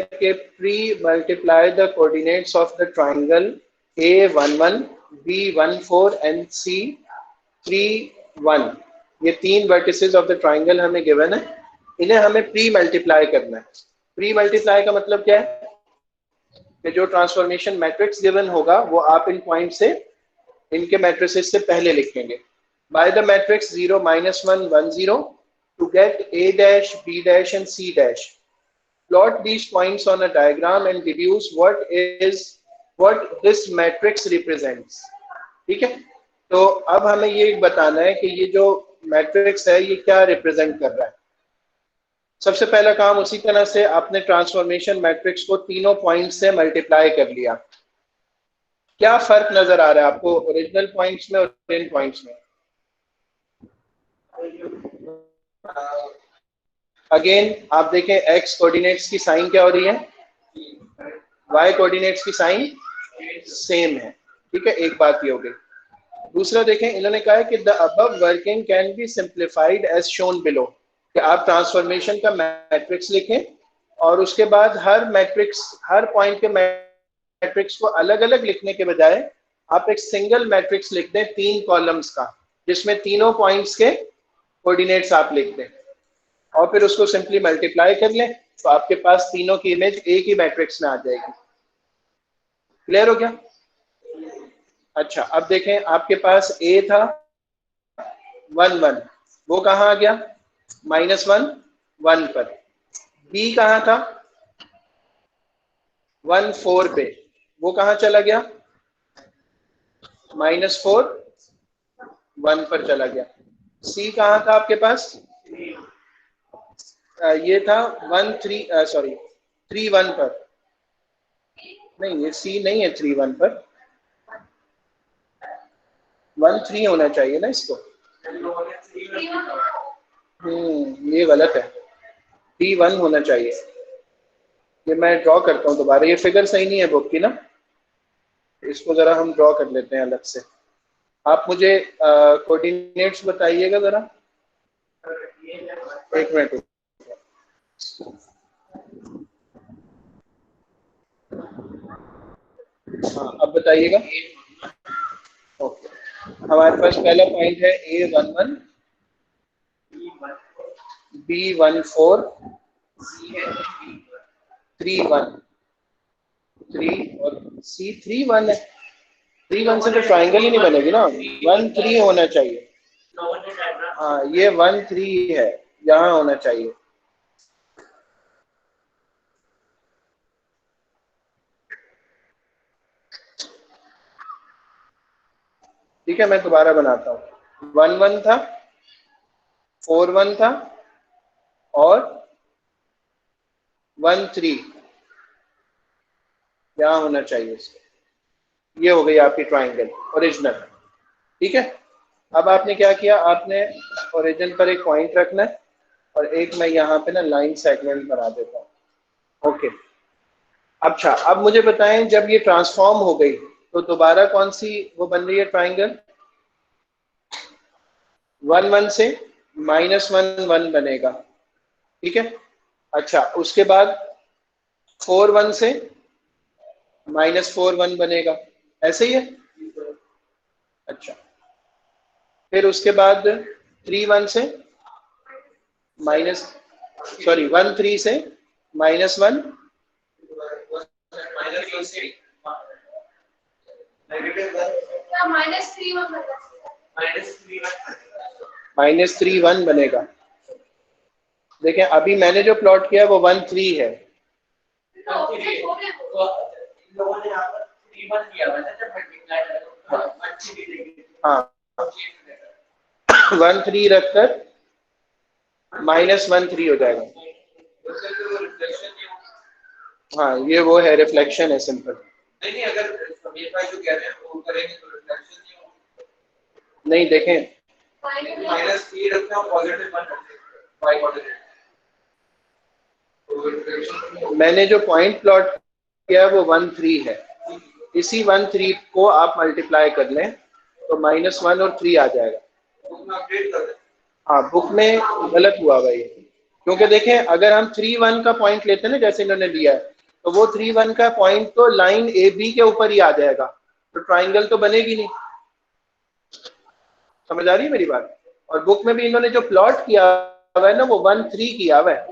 कि pre multiply the coordinates of the triangle A11, B14 and C31। ये तीन vertices of the triangle हमें given है, इन्हें हमें प्री मल्टीप्लाई करना है। प्री मल्टीप्लाई का मतलब क्या है कि जो ट्रांसफॉर्मेशन मैट्रिक्स गिवन होगा वो आप इन पॉइंट से, इनके मैट्रिसेस से पहले लिखेंगे। By the matrix 0, -1, 1, 0 to get A dash, B dash and C dash. Plot these points on a diagram and deduce what this matrix represents. ठीक है, तो अब हमें ये बताना है कि ये जो मैट्रिक्स है ये क्या रिप्रेजेंट कर रहा है। सबसे पहला काम, उसी तरह से आपने ट्रांसफॉर्मेशन मैट्रिक्स को तीनों पॉइंट से मल्टीप्लाई कर लिया। क्या फर्क नजर आ रहा है आपको ओरिजिनल पॉइंट्स में और इन पॉइंट्स में? अगेन आप देखें, एक्स कोऑर्डिनेट्स की साइन क्या हो रही है, वाई कोऑर्डिनेट्स की साइन सेम है। ठीक है, एक बात ये हो गई। दूसरा देखें, इन्होंने कहा है कि the above working can be simplified as shown below, कि आप ट्रांसफॉर्मेशन का मैट्रिक्स लिखें और उसके बाद हर मैट्रिक्स, हर पॉइंट के मैट्रिक्स को अलग अलग लिखने के बजाय आप एक सिंगल मैट्रिक्स लिख दें 3 कॉलम्स का, जिसमें तीनों पॉइंट्स के कोऑर्डिनेट्स आप लिख दें और फिर उसको सिंपली मल्टीप्लाई कर लें, तो आपके पास तीनों की इमेज एक ही मैट्रिक्स में आ जाएगी। क्लियर हो गया? अच्छा, अब देखें, आपके पास A था 1, 1, वो कहाँ आ गया? -1, 1 पर। B कहाँ था? 1, 4 पे, वो कहाँ चला गया? -4, 1 पर चला गया। C कहाँ था आपके पास? ये था 1, 3, सॉरी 3, 1 पर। नहीं, ये C नहीं है 3, 1 पर, 1, 3 होना चाहिए ना इसको। ये गलत है, 3, 1 होना चाहिए। ये मैं ड्रॉ करता हूँ दोबारा, ये फिगर सही नहीं है बुक की ना, इसको जरा हम ड्रॉ कर लेते हैं अलग से। आप मुझे कोऑर्डिनेट्स बताइएगा जरा, एक मिनट। हाँ, अब बताइएगा। ओके, हमारे पास पहला पॉइंट है A11, B14, 3, 1, 3 और C31 है। 3, 1 से तो ट्राइंगल ही नहीं बनेगी ना, 1, 3 होना चाहिए। हाँ, ये 1, 3 है, यहाँ होना चाहिए। ठीक है, मैं दोबारा बनाता हूँ। 1, 1 था, 4, 1 था और 1, 3 यहाँ होना चाहिए इसको। ये हो गई आपकी ट्राइंगल ओरिजिनल। ठीक है, अब आपने क्या किया, आपने ओरिजिन पर एक पॉइंट रखना है और एक मैं यहाँ पे ना लाइन सेगमेंट बना देता हूँ। ओके, अच्छा, अब मुझे बताएं, जब ये ट्रांसफॉर्म हो गई तो दोबारा कौन सी वो बन रही है ट्राइंगल? 1, 1 से -1, 1 बनेगा। ठीक है, अच्छा, उसके बाद 4, 1 से -4, 1 बनेगा, ऐसे ही है। अच्छा, फिर उसके बाद 3, 1 से माइनस, सॉरी 1, 3 से -1, -3, 1 बनेगा। देखें, अभी मैंने जो प्लॉट किया वो 1, 3 है। हाँ, 1, 3 रखकर -1, 3 हो जाएगा। हाँ, ये वो है, रिफ्लेक्शन है सिंपल। नहीं, अगर समीर भाई जो कह रहे हैं वो करेंगे तो रिफ्लेक्शन नहीं होगा। नहीं, देखें, -3 रखना है, पॉजिटिव 1 रखना है। मैंने जो पॉइंट प्लॉट किया वो 1, 3 है। इसी 1, 3 को आप मल्टीप्लाई कर लें तो -1 और 3 आ जाएगा। हाँ, बुक में गलत हुआ भाई, क्योंकि देखें, अगर हम 3, 1 का पॉइंट लेते हैं ना, जैसे इन्होंने लिया है, तो वो 3 1 का पॉइंट तो लाइन ए बी के ऊपर ही आ जाएगा, तो ट्राइंगल तो बनेगी नहीं। समझ आ रही है मेरी बात? और बुक में भी इन्होंने जो प्लॉट किया हुआ है ना वो 1 3 किया हुआ है,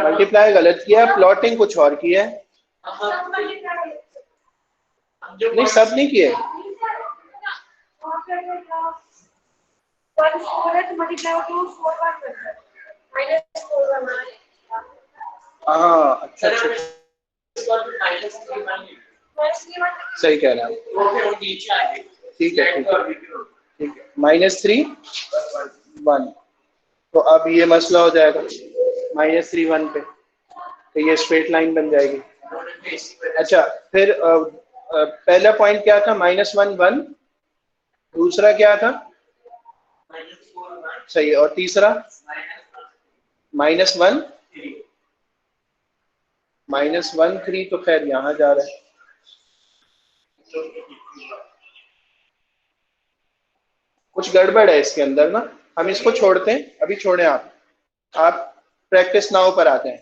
मल्टीप्लाई गलत किया है, प्लॉटिंग कुछ और किया है। नहीं सब नहीं किए। हाँ अच्छा अच्छा, सही कह रहे हैं। ठीक है ठीक है ठीक है, -3 1। तो अब ये मसला हो जाएगा -3 1 पे, तो ये स्ट्रेट लाइन बन जाएगी। अच्छा फिर पहला पॉइंट क्या था? -1 1, दूसरा क्या था? सही है, और तीसरा -1 -1 3, तो खैर यहाँ जा रहा है। कुछ गड़बड़ है इसके अंदर ना, हम इसको छोड़ते हैं, अभी छोड़ें आप प्रैक्टिस नाउ पर आते हैं,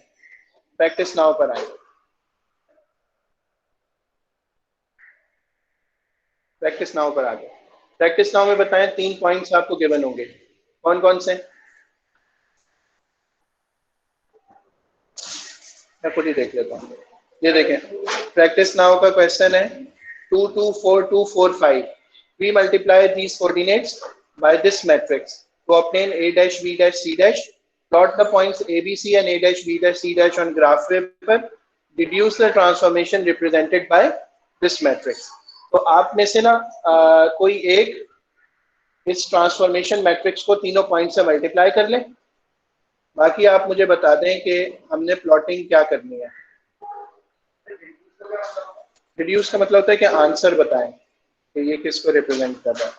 प्रैक्टिस नाउ पर आए। प्रैक्टिस नाउ पर आ गए। प्रैक्टिस नाउ में बताएं 3 पॉइंट्स आपको गिवन होंगे, कौन कौन से? मैं खुद ही देख लेता हूँ। ये देखें, प्रैक्टिस नाउ का क्वेश्चन है 2 2 4 2 4 5। We multiply these coordinates by this matrix to obtain a dash b dash c dash. Plot the points a b c and a dash b dash c dash on graph paper. Deduce the transformation represented by this matrix. तो आप में से ना कोई एक इस transformation matrix को तीनों पॉइंट से मल्टीप्लाई कर लें, बाकी आप मुझे बता दें कि हमने प्लॉटिंग क्या करनी है। रिड्यूस का मतलब होता है कि आंसर बताएं कि ये किसको रिप्रेजेंट कर रहा है।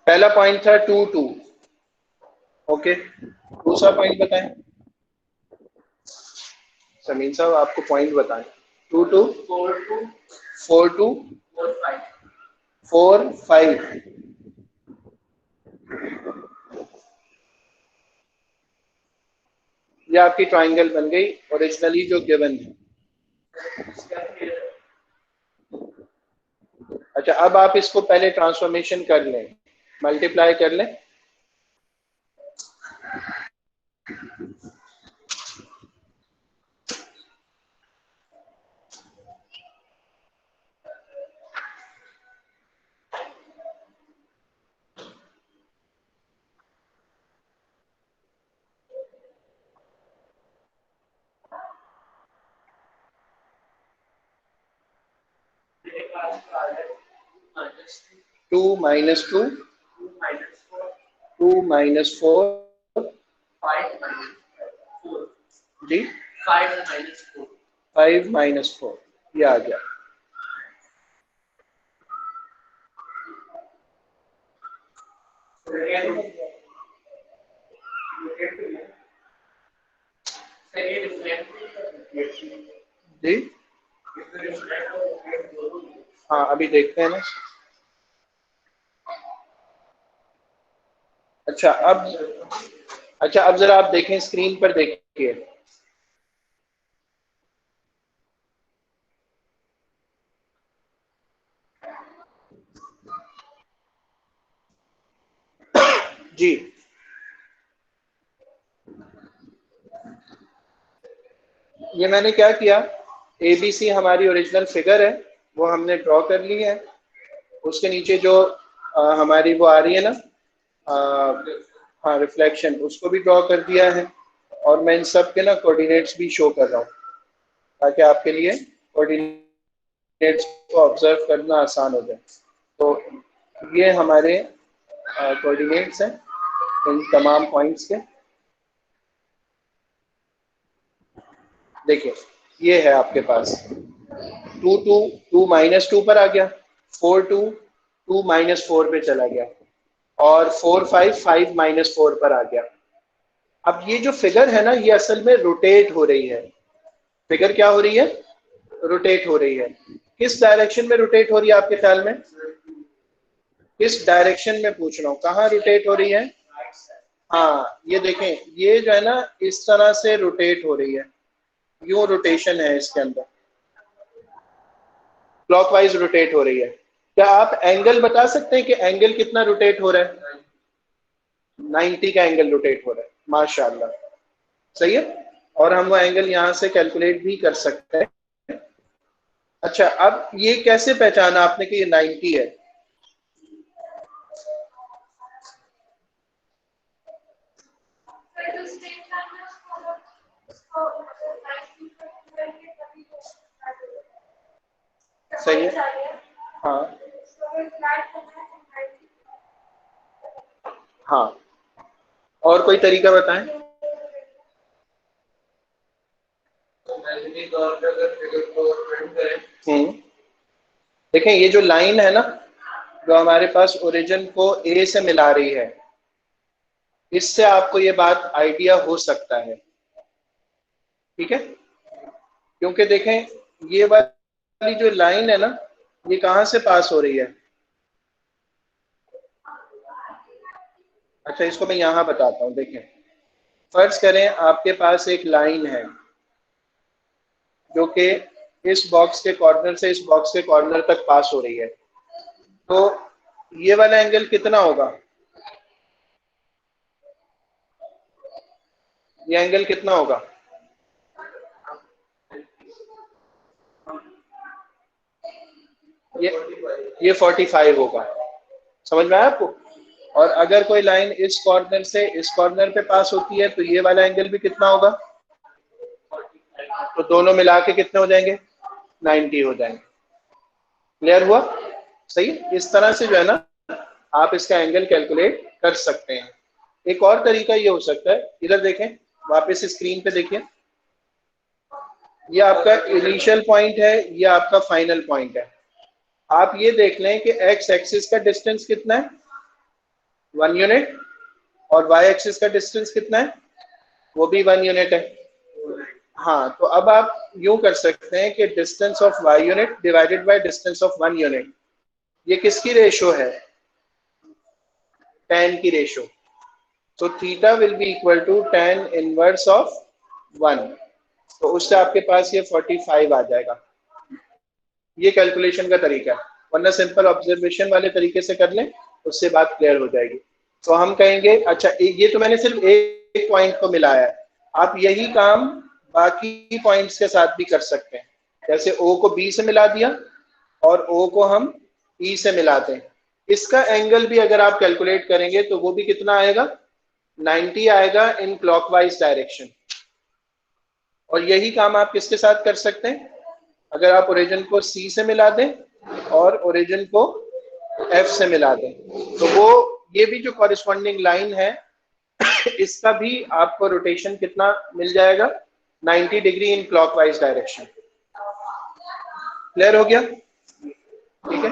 पहला पॉइंट था 2 2, ओके। दूसरा पॉइंट बताएं समीन साहब, आपको पॉइंट बताएं। 2 2 4 2 4 5। ये आपकी ट्राइंगल बन गई ओरिजिनली जो गिवन है। अच्छा अब आप इसको पहले ट्रांसफॉर्मेशन कर लें, मल्टीप्लाई कर लें। टू माइनस 2 2 माइनस 4 जी 5 माइनस 4, ये आ गया। जी हाँ अभी देखते हैं ना। अच्छा अब जरा आप देखें, स्क्रीन पर देखिए। जी ये मैंने क्या किया, ABC हमारी ओरिजिनल फिगर है वो हमने ड्रॉ कर ली है, उसके नीचे जो हमारी वो आ रही है ना हाँ रिफ्लेक्शन, उसको भी ड्रॉ कर दिया है, और मैं इन सब के ना कोऑर्डिनेट्स भी शो कर रहा हूँ ताकि आपके लिए कोऑर्डिनेट्स को ऑब्जर्व करना आसान हो जाए। तो ये हमारे कोऑर्डिनेट्स हैं इन तमाम पॉइंट्स के। देखिए ये है आपके पास 2 2 2 माइनस 2 पर आ गया, 4 2 2 माइनस 4 पे चला गया, और 4 5 5 माइनस 4 पर आ गया। अब ये जो फिगर है ना ये असल में रोटेट हो रही है। फिगर क्या हो रही है? रोटेट हो रही है। किस डायरेक्शन में रोटेट हो रही है आपके ख्याल में? किस डायरेक्शन में पूछ रहा हूँ, कहाँ रोटेट हो रही है? हाँ ये देखें, ये जो है ना इस तरह से रोटेट हो रही है, यूं रोटेशन है इसके अंदर, क्लॉकवाइज रोटेट हो रही है। क्या आप एंगल बता सकते हैं कि एंगल कितना रोटेट हो रहा है? 90 का एंगल रोटेट हो रहा है, माशाल्लाह, सही है। और हम वो एंगल यहाँ से कैलकुलेट भी कर सकते हैं। अच्छा, अब ये कैसे पहचाना आपने कि ये 90 है? सही है, हाँ हाँ। और कोई तरीका बताएं? देखें ये जो लाइन है ना, जो हमारे पास ओरिजिन को ए से मिला रही है, इससे आपको ये बात आइडिया हो सकता है, ठीक है। क्योंकि देखें ये वाली जो लाइन है ना, ये कहां से पास हो रही है? अच्छा इसको मैं यहां बताता हूं। देखें, फर्ज करें आपके पास एक लाइन है जो कि इस बॉक्स के कॉर्नर से इस बॉक्स के कॉर्नर तक पास हो रही है, तो ये वाला एंगल कितना होगा? ये एंगल कितना होगा? ये 45 होगा, समझ में आया आपको? और अगर कोई लाइन इस कॉर्नर से इस कॉर्नर पे पास होती है तो ये वाला एंगल भी कितना होगा? तो दोनों मिला के कितने हो जाएंगे? 90 हो जाएंगे। क्लियर हुआ? सही। इस तरह से जो है ना आप इसका एंगल कैलकुलेट कर सकते हैं। एक और तरीका ये हो सकता है, इधर देखें, वापस स्क्रीन पे देखिए, ये आपका इनिशियल पॉइंट है, ये आपका फाइनल पॉइंट है। आप ये देख लें कि एक्स एक्सिस का डिस्टेंस कितना है? 1 यूनिट। और वाई एक्सिस का डिस्टेंस कितना है? वो भी 1 यूनिट है। हाँ, तो अब आप यूं कर सकते हैं कि distance of y unit divided by distance of 1 unit, ये किसकी रेशो है? tan की रेशो। तो theta will be equal to tan inverse of 1। तो उससे आपके पास ये 45 आ जाएगा। ये कैलकुलेशन का तरीका है, वरना सिंपल ऑब्जर्वेशन वाले तरीके से कर लें, उससे बात क्लियर हो जाएगी। तो हम कहेंगे, अच्छा ये तो मैंने सिर्फ एक पॉइंट को मिलाया है, आप यही काम बाकी पॉइंट्स के साथ भी कर सकते हैं। जैसे O को B से मिला दिया और O को हम E से मिलाते हैं, इसका एंगल भी अगर आप कैलकुलेट करेंगे तो वो भी कितना आएगा? 90 आएगा इन क्लॉकवाइज डायरेक्शन। और यही काम आप किसके साथ कर सकते हैं? अगर आप ओरिजिन को C से मिला दें और ओरिजिन को F से मिला दें, तो वो ये भी जो कॉरिस्पॉन्डिंग लाइन है इसका भी आपको रोटेशन कितना मिल जाएगा? 90 degree in clockwise direction. Clear हो गया? ठीक है।